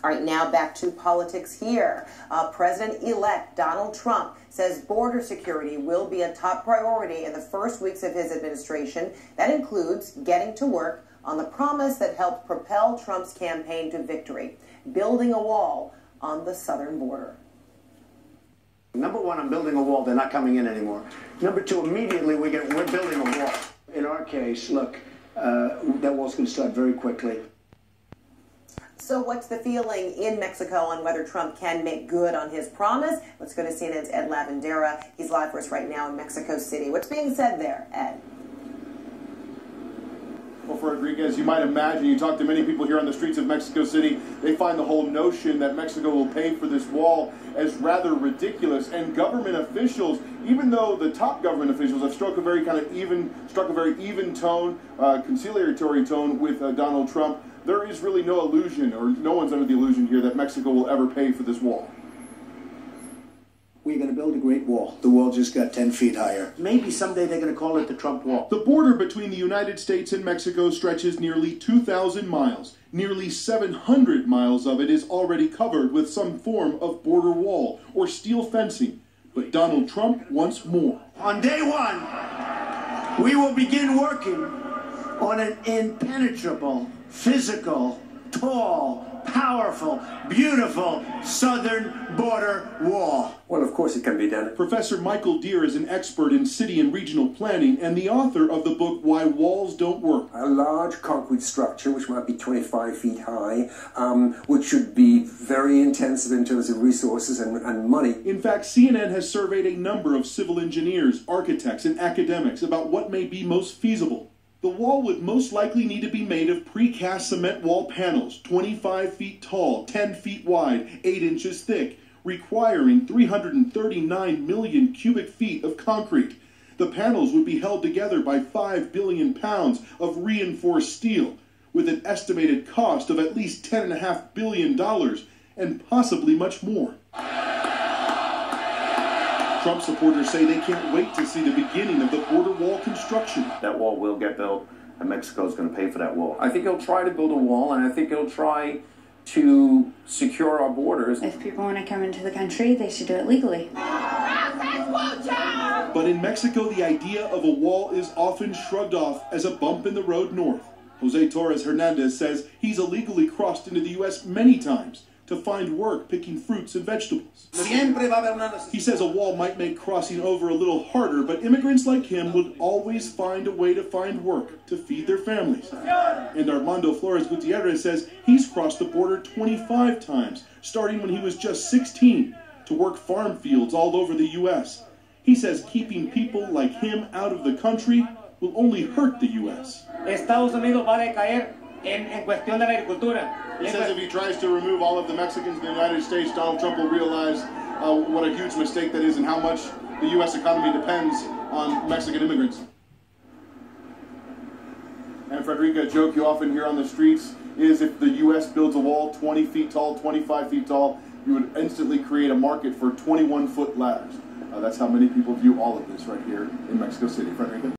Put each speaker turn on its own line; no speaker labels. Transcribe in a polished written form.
All right, now back to politics here. President-elect Donald Trump says border security will be a top priority in the first weeks of his administration. That includes getting to work on the promise that helped propel Trump's campaign to victory, building a wall on the southern border.
Number one, I'm building a wall. They're not coming in anymore. Number two, immediately we're building a wall. In our case, look, that wall's going to start very quickly.
So what's the feeling in Mexico on whether Trump can make good on his promise? Let's go to CNN's Ed Lavandera. He's live for us right now in Mexico City. What's being said there, Ed?
Well, Frederica, as you might imagine, you talk to many people here on the streets of Mexico City, they find the whole notion that Mexico will pay for this wall as rather ridiculous. And government officials, even though the top government officials have struck a very even tone, conciliatory tone with Donald Trump, there is really no illusion, or no one's under the illusion here, that Mexico will ever pay for this wall.
We're going to build a great wall. The wall just got 10 feet higher. Maybe someday they're going to call it the Trump wall.
The border between the United States and Mexico stretches nearly 2,000 miles. Nearly 700 miles of it is already covered with some form of border wall or steel fencing. But Donald Trump wants more.
On day one, we will begin working on an impenetrable, physical, tall, powerful, beautiful southern border wall.
Well, of course it can be done.
Professor Michael Deere is an expert in city and regional planning and the author of the book Why Walls Don't Work.
A large concrete structure, which might be 25 feet high, which should be very intensive in terms of resources and money.
In fact, CNN has surveyed a number of civil engineers, architects, and academics about what may be most feasible. The wall would most likely need to be made of precast cement wall panels, 25 feet tall, 10 feet wide, 8 inches thick, requiring 339 million cubic feet of concrete. The panels would be held together by 5 billion pounds of reinforced steel, with an estimated cost of at least $10.5 billion, and possibly much more. Trump supporters say they can't wait to see the beginning of the border wall construction.
That wall will get built, and Mexico's going to pay for that wall. I think he'll try to build a wall, and I think he'll try to secure our borders.
If people want to come into the country, they should do it legally.
But in Mexico, the idea of a wall is often shrugged off as a bump in the road north. Jose Torres Hernandez says he's illegally crossed into the U.S. many times to find work picking fruits and vegetables. He says a wall might make crossing over a little harder, but immigrants like him would always find a way to find work to feed their families. And Armando Flores Gutierrez says he's crossed the border 25 times, starting when he was just 16, to work farm fields all over the U.S. He says keeping people like him out of the country will only hurt the U.S.
Estados Unidos va a decaer en cuestión de la agricultura.
He says if he tries to remove all of the Mexicans in the United States, Donald Trump will realize what a huge mistake that is and how much the U.S. economy depends on Mexican immigrants. And Frederica, a joke you often hear on the streets is if the U.S. builds a wall 20 feet tall, 25 feet tall, you would instantly create a market for 21-foot ladders. That's how many people view all of this right here in Mexico City. Frederica?